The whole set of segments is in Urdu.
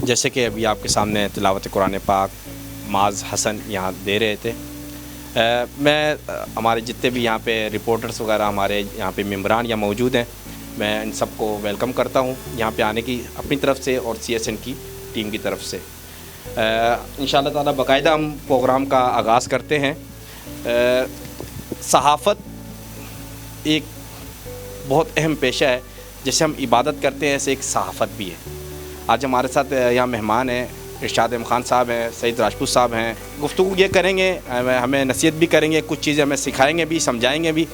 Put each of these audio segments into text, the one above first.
جیسے کہ ابھی آپ کے سامنے تلاوت قرآن پاک معاذ حسن یہاں دے رہے تھے، میں ہمارے جتنے بھی یہاں پہ رپورٹرز وغیرہ ہمارے یہاں پہ ممبران یا موجود ہیں، میں ان سب کو ویلکم کرتا ہوں یہاں پہ آنے کی اپنی طرف سے اور CSN کی ٹیم کی طرف سے۔ انشاءاللہ تعالیٰ باقاعدہ ہم پروگرام کا آغاز کرتے ہیں۔ صحافت ایک بہت اہم پیشہ ہے، جیسے ہم عبادت کرتے ہیں ایسے ایک صحافت بھی ہے۔ آج ہمارے ساتھ یہاں مہمان ہیں، ارشاد احمد خان صاحب ہیں، سعید راجپوت صاحب ہیں، گفتگو یہ کریں گے، ہمیں نصیحت بھی کریں گے، کچھ چیزیں ہمیں سکھائیں گے بھی، سمجھائیں گے بھی۔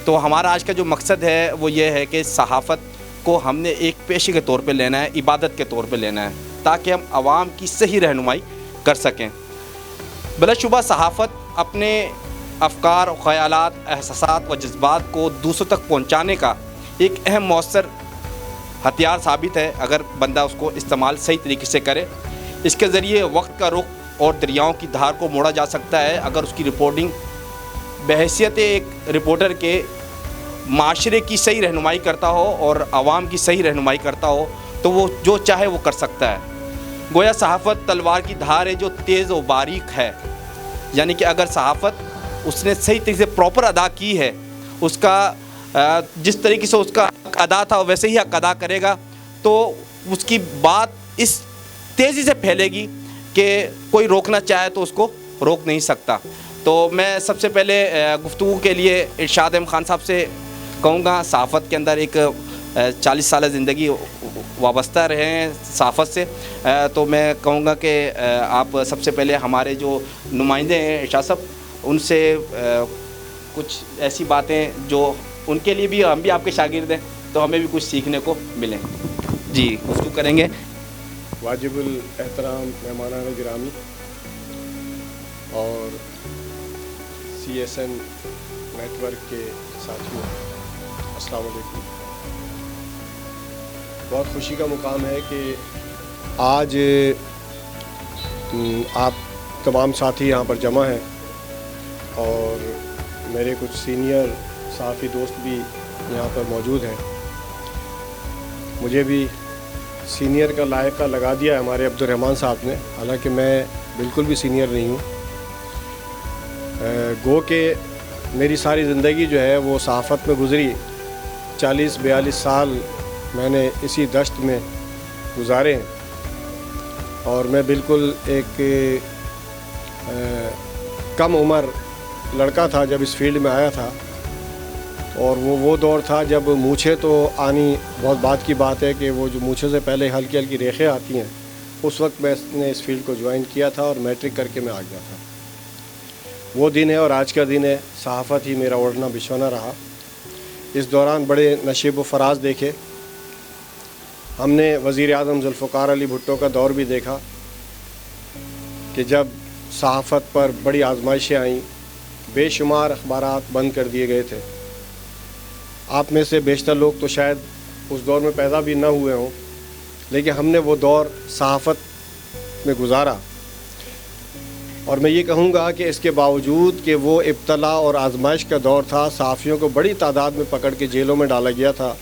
تو ہمارا آج کا جو مقصد ہے وہ یہ ہے کہ صحافت کو ہم نے ایک پیشے کے طور پہ لینا ہے، عبادت کے طور پہ لینا ہے، تاکہ ہم عوام کی صحیح رہنمائی کر سکیں۔ بلا شبہ صحافت اپنے افکار و خیالات، احساسات و جذبات کو دوسروں تک پہنچانے کا ایک اہم مؤثر ہتھیار ثابت ہے، اگر بندہ اس کو استعمال صحیح طریقے سے کرے۔ اس کے ذریعے وقت کا رخ اور دریاؤں کی دھار کو موڑا جا سکتا ہے، اگر اس کی رپورٹنگ بحیثیت ایک رپورٹر کے معاشرے کی صحیح رہنمائی کرتا ہو اور عوام کی صحیح رہنمائی کرتا ہو تو وہ جو چاہے وہ کر سکتا ہے۔ گویا صحافت تلوار کی دھار ہے جو تیز و باریک ہے، یعنی کہ اگر صحافت اس نے صحیح طریقے سے پراپر ادا کی ہے، اس کا جس طریقے سے اس کا ادا تھا ویسے ہی حق ادا کرے گا، تو اس کی بات اس تیزی سے پھیلے گی کہ کوئی روکنا چاہے تو اس کو روک نہیں سکتا۔ تو میں سب سے پہلے گفتگو کے لیے ارشاد احمد خان صاحب سے کہوں گا، صحافت کے اندر ایک 40 سالہ زندگی وابستہ رہے ہیں صحافت سے، تو میں کہوں گا کہ آپ سب سے پہلے ہمارے جو نمائندے ہیں ارشاد صاحب، ان سے کچھ ایسی باتیں جو ان کے لیے بھی، ہم بھی آپ کے شاگرد ہیں تو ہمیں بھی کچھ سیکھنے کو ملیں۔ جی گفتگو کریں گے۔ واجب الاحترام مہمانان گرامی اور CSN نیٹ ورک کے ساتھیوں، السلام علیکم۔ بہت خوشی کا مقام ہے کہ آج آپ تمام ساتھی یہاں پر جمع ہیں اور میرے کچھ سینئر صحافی دوست بھی یہاں پر موجود ہیں۔ مجھے بھی سینئر کا لائقہ لگا دیا ہے ہمارے عبدالرحمن صاحب نے، حالانکہ میں بالکل بھی سینئر نہیں ہوں۔ گو کہ میری ساری زندگی جو ہے وہ صحافت میں گزری، 40-42 سال میں نے اسی دشت میں گزارے ہیں، اور میں بالکل ایک کم عمر لڑکا تھا جب اس فیلڈ میں آیا تھا، اور وہ دور تھا جب مونچھیں تو آنی بہت بات کی بات ہے کہ وہ جو مونچھوں سے پہلے ہلکی ہلکی ریخیں آتی ہیں، اس وقت میں نے اس فیلڈ کو جوائن کیا تھا اور میٹرک کر کے میں آ گیا تھا۔ وہ دن ہے اور آج کا دن ہے، صحافت ہی میرا اوڑھنا بچھونا رہا۔ اس دوران بڑے نشیب و فراز دیکھے، ہم نے وزیر اعظم ذوالفقار علی بھٹو کا دور بھی دیکھا کہ جب صحافت پر بڑی آزمائشیں آئیں، بے شمار اخبارات بند کر دیے گئے تھے۔ آپ میں سے بیشتر لوگ تو شاید اس دور میں پیدا بھی نہ ہوئے ہوں، لیکن ہم نے وہ دور صحافت میں گزارا، اور میں یہ کہوں گا کہ اس کے باوجود کہ وہ ابتلا اور آزمائش کا دور تھا، صحافیوں کو بڑی تعداد میں پکڑ کے جیلوں میں ڈالا گیا تھا،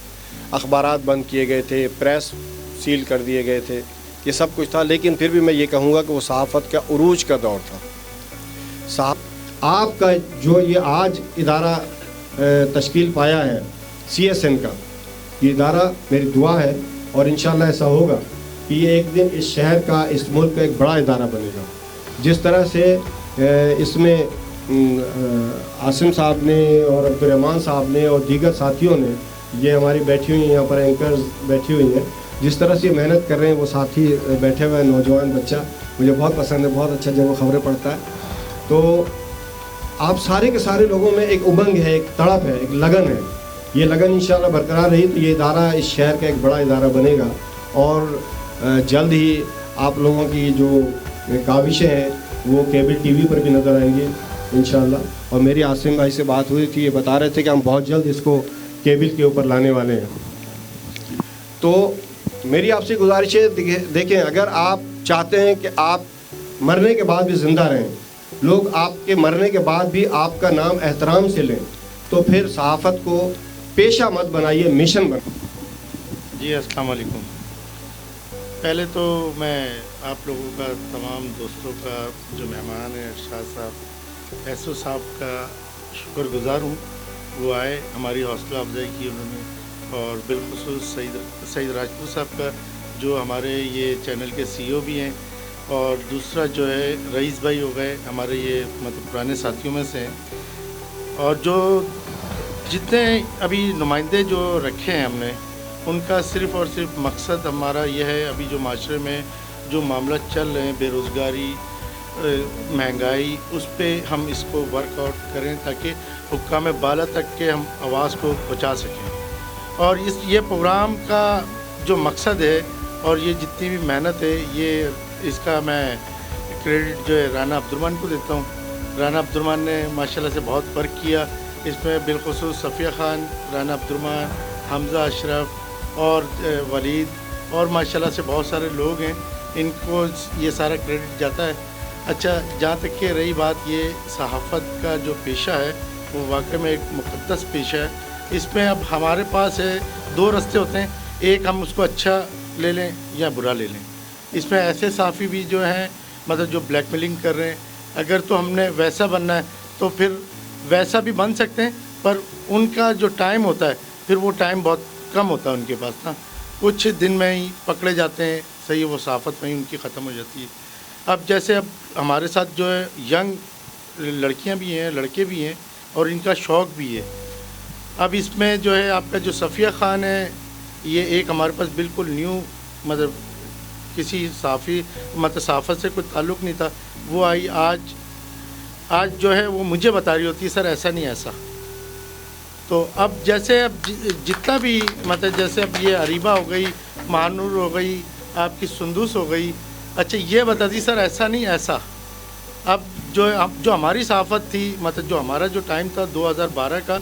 اخبارات بند کیے گئے تھے، پریس سیل کر دیے گئے تھے، یہ سب کچھ تھا، لیکن پھر بھی میں یہ کہوں گا کہ وہ صحافت کا عروج کا دور تھا۔ آپ کا جو یہ آج ادارہ تشکیل پایا ہے CSN کا، یہ ادارہ میری دعا ہے اور انشاءاللہ ایسا ہوگا کہ یہ ایک دن اس شہر کا، اس ملک کا ایک بڑا ادارہ بنے گا۔ جس طرح سے اس میں عاصم صاحب نے اور عبدالرحمن صاحب نے اور دیگر ساتھیوں نے، یہ ہماری بیٹھی ہوئی ہیں یہاں پر اینکرز بیٹھی ہوئی ہیں، جس طرح سے محنت کر رہے ہیں، وہ ساتھی بیٹھے ہوئے ہیں، نوجوان بچہ مجھے بہت پسند ہے، بہت اچھا جب وہ خبریں پڑھتا ہے۔ تو آپ سارے کے سارے لوگوں میں ایک امنگ ہے، ایک تڑپ ہے، ایک لگن ہے، یہ لگن انشاءاللہ برقرار رہی تو یہ ادارہ اس شہر کا ایک بڑا ادارہ بنے گا، اور جلد ہی آپ لوگوں کی جو کاوشیں ہیں وہ کیبل TV پر بھی نظر آئیں گے انشاءاللہ۔ اور میری عاصم بھائی سے بات ہوئی تھی، یہ بتا رہے تھے کہ ہم بہت جلد اس کو کیبل کے اوپر لانے والے ہیں۔ تو میری آپ سے گزارش ہے، دیکھیں اگر آپ چاہتے ہیں کہ آپ مرنے کے بعد بھی زندہ رہیں، لوگ آپ کے مرنے کے بعد بھی آپ کا نام احترام سے لیں، تو پھر صحافت کو پیشہ مت بنائیے، مشن بنائیے۔ جی السلام علیکم۔ پہلے تو میں آپ لوگوں کا، تمام دوستوں کا، جو مہمان ہیں ارشاد صاحب، ایسو صاحب کا شکر گزار ہوں. وہ آئے، ہماری حوصلہ افزائی کی انہوں نے، اور بالخصوص سعید راجپوت صاحب کا، جو ہمارے یہ چینل کے CEO بھی ہیں، اور دوسرا جو ہے رئیس بھائی ہو گئے، ہمارے یہ مطلب پرانے ساتھیوں میں سے ہیں. اور جو جتنے ابھی نمائندے جو رکھے ہیں ہم نے، ان کا صرف اور صرف مقصد ہمارا یہ ہے، ابھی جو معاشرے میں جو معاملات چل رہے ہیں، بے روزگاری، مہنگائی، اس پہ ہم اس کو ورک آؤٹ کریں تاکہ حکام بالا تک کے ہم آواز کو پہنچا سکیں. اور یہ پروگرام کا جو مقصد ہے اور یہ جتنی بھی محنت ہے، یہ اس کا میں کریڈٹ جو ہے رانا عبدالرحمن کو دیتا ہوں. رانا عبدالرحمن نے ماشاءاللہ سے بہت ورک کیا اس میں، بالخصوص صفیہ خان، رانا عبدالرحمن، حمزہ اشرف اور ولید، اور ماشاءاللہ سے بہت سارے لوگ ہیں، ان کو یہ سارا کریڈٹ جاتا ہے. اچھا، جہاں تک کہ رہی بات یہ صحافت کا جو پیشہ ہے، وہ واقعی میں ایک مقدس پیشہ ہے. اس میں اب ہمارے پاس ہے دو راستے ہوتے ہیں، ایک ہم اس کو اچھا لے لیں یا برا لے لیں. اس میں ایسے صحافی بھی جو ہیں مطلب جو بلیک میلنگ کر رہے ہیں، اگر تو ہم نے ویسا بننا ہے تو پھر ویسا بھی بن سکتے ہیں، پر ان کا جو ٹائم ہوتا ہے پھر وہ ٹائم بہت کم ہوتا ہے ان کے پاس نا، کچھ دن میں ہی پکڑے جاتے ہیں، صحیح وہ صحافت میں ہی ان کی ختم ہو جاتی ہے. اب جیسے اب ہمارے ساتھ جو ہے ینگ لڑکیاں بھی ہیں، لڑکے بھی ہیں، اور ان کا شوق بھی ہے. اب اس میں جو ہے آپ کا جو صفیہ خان ہے، یہ ایک ہمارے پاس بالکل نیو، مطلب کسی صحافی مطلب صحافت سے کوئی تعلق نہیں تھا، وہ آئی آج جو ہے وہ مجھے بتا رہی ہوتی ہے سر ایسا نہیں ایسا. تو اب جیسے اب جتنا بھی مطلب جیسے اب یہ اریبہ ہو گئی، مہانور ہو گئی، آپ کی سندوس ہو گئی، اچھا یہ بتا دی سر ایسا نہیں ایسا. اب جو ہماری صحافت تھی، مطلب جو ہمارا جو ٹائم تھا 2012 کا،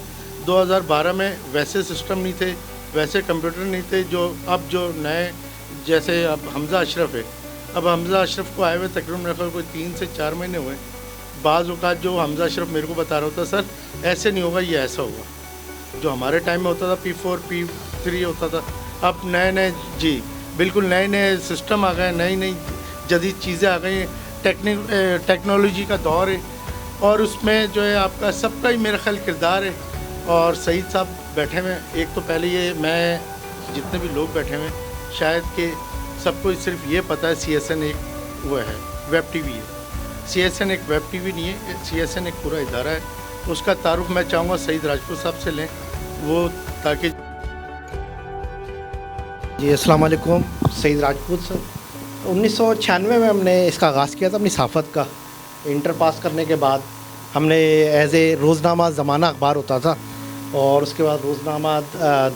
2012 میں ویسے سسٹم نہیں تھے، ویسے کمپیوٹر نہیں تھے. جو اب جو نئے، جیسے اب حمزہ اشرف ہے، اب حمزہ اشرف کو آئے ہوئے تقریباً میرے خیال کوئی 3 سے 4 مہینے ہوئے. بعض اوقات جو حمزہ اشرف میرے کو بتا رہا ہوتا سر ایسے نہیں ہوگا، یہ ایسا ہوگا. جو ہمارے ٹائم میں ہوتا تھا P4 P3 ہوتا تھا، اب نئے جی بالکل نئے سسٹم آ گئے، نئی جدید چیزیں آ گئی ہیں، ٹیکنالوجی کا دور ہے. اور اس میں جو ہے آپ کا سب کا ہی میرا خیال کردار ہے. اور سعید صاحب بیٹھے ہوئے، ایک تو پہلے یہ میں جتنے بھی لوگ بیٹھے ہوئے شاید کہ سب کو صرف یہ پتہ ہے CSN ایک وہ ہے ویب TV ہے. CSN ایک ویب TV نہیں ہے، CSN ایک پورا ادارہ ہے. اس کا تعارف میں چاہوں گا سعید راجپوت صاحب سے لیں، وہ تاکہ. جی السلام علیکم. سعید راجپوت صاحب. 1996 میں ہم نے اس کا آغاز کیا تھا اپنی صحافت کا. انٹر پاس کرنے کے بعد ہم نے ایز اے روزنامہ زمانہ اخبار ہوتا تھا، اور اس کے بعد روزنامہ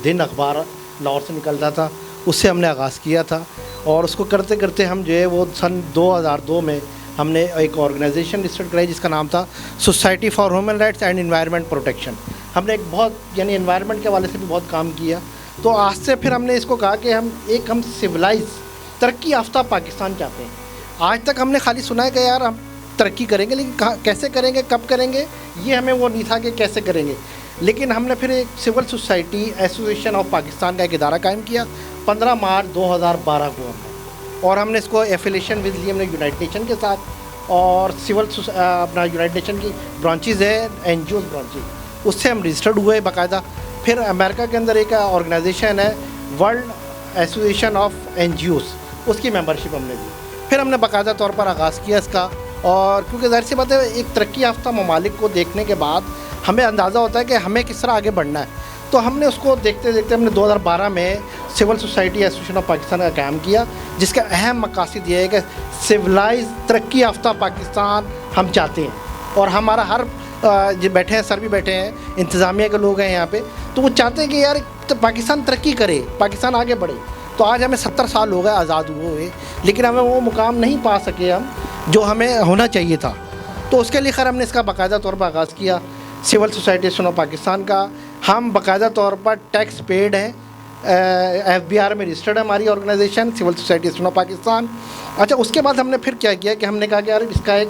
دن اخبار لاہور سے نکلتا تھا، اس سے ہم نے آغاز کیا تھا. اور اس کو کرتے کرتے ہم جو ہے وہ سن 2002 میں ہم نے ایک آرگنائزیشن رجسٹر کرائی جس کا نام تھا society for human rights and environment protection. ہم نے ایک بہت یعنی انوائرمنٹ کے حوالے سے بھی بہت کام کیا. تو آج سے پھر ہم نے اس کو کہا کہ ہم سویلائز ترقی یافتہ پاکستان چاہتے ہیں. آج تک ہم نے خالی سنا ہے کہ یار ہم ترقی کریں گے، لیکن کیسے کریں گے، کب کریں گے، یہ ہمیں وہ نہیں تھا کہ کیسے کریں گے. لیکن ہم نے پھر ایک civil society association of Pakistan کا ایک ادارہ قائم کیا 15 مارچ 2012 کو اور ہم نے اس کو ایفیلیشن ود لی ہم نے یونائٹڈ نیشن کے ساتھ، اور اپنا یونائٹڈ نیشن کی برانچیز ہے NGOs برانچیز، اس سے ہم رجسٹرڈ ہوئے باقاعدہ. پھر امریکہ کے اندر ایک آرگنائزیشن ہے ورلڈ ایسوسیشن آف NGOs، اس کی ممبرشپ ہم نے دی. پھر ہم نے باقاعدہ طور پر آغاز کیا اس کا. اور کیونکہ ظاہر سی بات ہے ایک ترقی یافتہ ممالک کو دیکھنے کے بعد ہمیں اندازہ ہوتا ہے کہ ہمیں کس طرح آگے بڑھنا ہے. تو ہم نے اس کو دیکھتے دیکھتے ہم نے 2012 میں civil society association of Pakistan کا قیام کیا، جس کا اہم مقاصد یہ ہے کہ سویلائز ترقی یافتہ پاکستان ہم چاہتے ہیں. اور ہمارا ہر جو بیٹھے ہیں سر بھی بیٹھے ہیں، انتظامیہ کے لوگ ہیں یہاں پہ، تو وہ چاہتے ہیں کہ یار پاکستان ترقی کرے، پاکستان آگے بڑھے. تو آج ہمیں 70 سال ہو گئے آزاد ہوئے، لیکن ہمیں وہ مقام نہیں پا سکے ہم جو ہمیں ہونا چاہیے تھا. تو اس کے لیے خیر ہم نے اس کا باقاعدہ طور پر آغاز کیا civil society association of Pakistan کا. ہم باقاعدہ طور پر ٹیکس پیڈ ہیں، FBR میں رجسٹرڈ ہے ہماری organisation civil society association of Pakistan. اچھا، اس کے بعد ہم نے پھر کیا کیا کہ ہم نے کہا کہ یار اس کا ایک